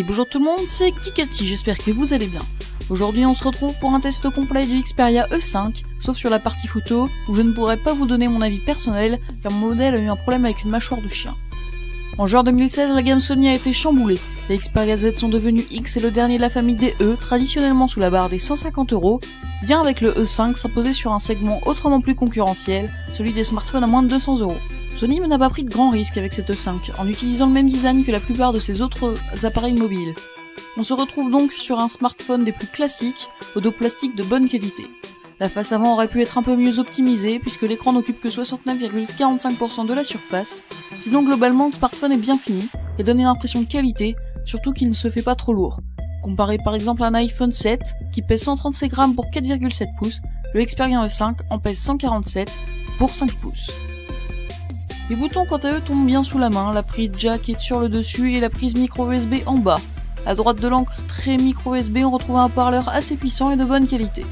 Hey bonjour tout le monde, c'est Kikati, j'espère que vous allez bien. Aujourd'hui on se retrouve pour un test complet du Xperia E5, sauf sur la partie photo, où je ne pourrai pas vous donner mon avis personnel, car mon modèle a eu un problème avec une mâchoire de chien. En juin 2016, la gamme Sony a été chamboulée. Les Xperia Z sont devenus X et le dernier de la famille des E, traditionnellement sous la barre des 150€, vient avec le E5 s'imposer sur un segment autrement plus concurrentiel, celui des smartphones à moins de 200€. Sony n'a pas pris de grands risques avec cette E5, en utilisant le même design que la plupart de ses autres appareils mobiles. On se retrouve donc sur un smartphone des plus classiques, au dos plastique de bonne qualité. La face avant aurait pu être un peu mieux optimisée, puisque l'écran n'occupe que 69,45% de la surface. Sinon globalement le smartphone est bien fini, et donne une impression de qualité, surtout qu'il ne se fait pas trop lourd. Comparé par exemple à un iPhone 7, qui pèse 136 grammes pour 4,7 pouces, le Xperia E5 en pèse 147 pour 5 pouces. Les boutons quant à eux tombent bien sous la main, la prise jack est sur le dessus et la prise micro USB en bas. À droite de l'entrée micro USB, on retrouve un haut-parleur assez puissant et de bonne qualité.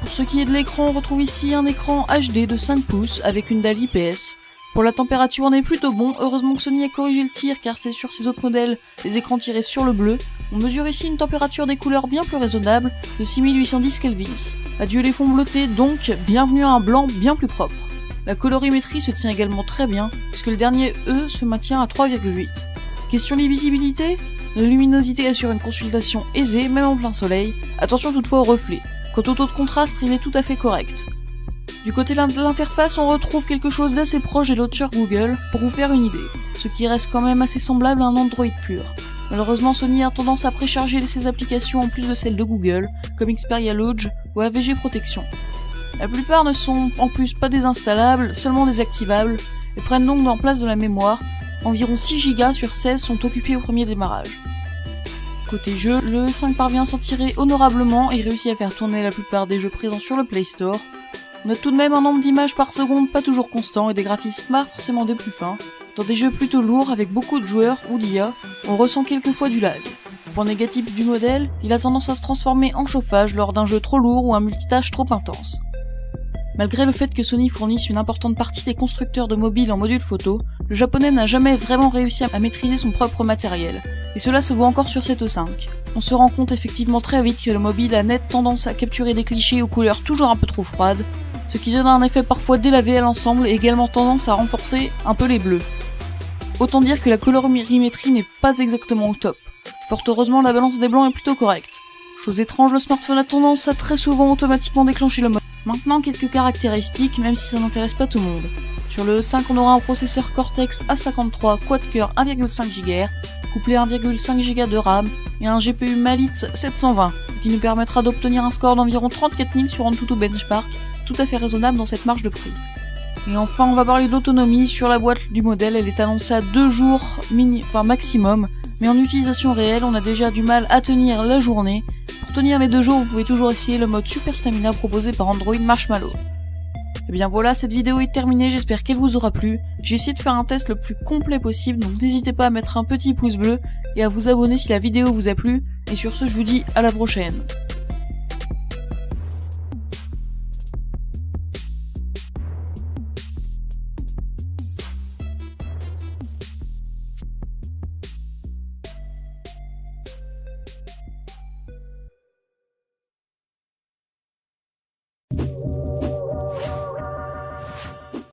Pour ce qui est de l'écran, on retrouve ici un écran HD de 5 pouces avec une dalle IPS. Pour la température, on est plutôt bon, heureusement que Sony a corrigé le tir car c'est sur ses autres modèles les écrans tirés sur le bleu. On mesure ici une température des couleurs bien plus raisonnable de 6810 kelvins. Adieu les fonds bleutés donc, bienvenue à un blanc bien plus propre. La colorimétrie se tient également très bien, puisque le dernier E se maintient à 3,8. Question visibilité, la luminosité assure une consultation aisée, même en plein soleil, attention toutefois au reflet. Quant au taux de contraste, il est tout à fait correct. Du côté de l'interface, on retrouve quelque chose d'assez proche des launchers Google, pour vous faire une idée, ce qui reste quand même assez semblable à un Android pur. Malheureusement, Sony a tendance à précharger ses applications en plus de celles de Google, comme Xperia Lodge ou AVG Protection. La plupart ne sont en plus pas désinstallables, seulement désactivables, et prennent donc en place de la mémoire. Environ 6 Go sur 16 sont occupés au premier démarrage. Côté jeu, le E5 parvient à s'en tirer honorablement et réussit à faire tourner la plupart des jeux présents sur le Play Store. On a tout de même un nombre d'images par seconde pas toujours constant et des graphismes pas forcément des plus fins. Dans des jeux plutôt lourds avec beaucoup de joueurs ou d'IA, on ressent quelquefois du lag. Point négatif du modèle, il a tendance à se transformer en chauffage lors d'un jeu trop lourd ou un multitâche trop intense. Malgré le fait que Sony fournisse une importante partie des constructeurs de mobiles en module photo, le japonais n'a jamais vraiment réussi à maîtriser son propre matériel, et cela se voit encore sur cette E5. On se rend compte effectivement très vite que le mobile a nette tendance à capturer des clichés aux couleurs toujours un peu trop froides, ce qui donne un effet parfois délavé à l'ensemble et également tendance à renforcer un peu les bleus. Autant dire que la colorimétrie n'est pas exactement au top. Fort heureusement, la balance des blancs est plutôt correcte. Chose étrange, le smartphone a tendance à très souvent automatiquement déclencher le mode. Maintenant, quelques caractéristiques, même si ça n'intéresse pas tout le monde. Sur le E5, on aura un processeur Cortex A53 quad-core 1,5 GHz, couplé à 1,5 Go de RAM, et un GPU Mali-T 720, qui nous permettra d'obtenir un score d'environ 34 000 sur AnTuTu Benchmark, tout à fait raisonnable dans cette marge de prix. Et enfin, on va parler d'autonomie. Sur la boîte du modèle, elle est annoncée à 2 jours maximum, mais en utilisation réelle, on a déjà du mal à tenir la journée. Pour tenir les 2 jours, vous pouvez toujours essayer le mode Super Stamina proposé par Android Marshmallow. Et bien voilà, cette vidéo est terminée, j'espère qu'elle vous aura plu. J'ai essayé de faire un test le plus complet possible, donc n'hésitez pas à mettre un petit pouce bleu et à vous abonner si la vidéo vous a plu. Et sur ce, je vous dis à la prochaine.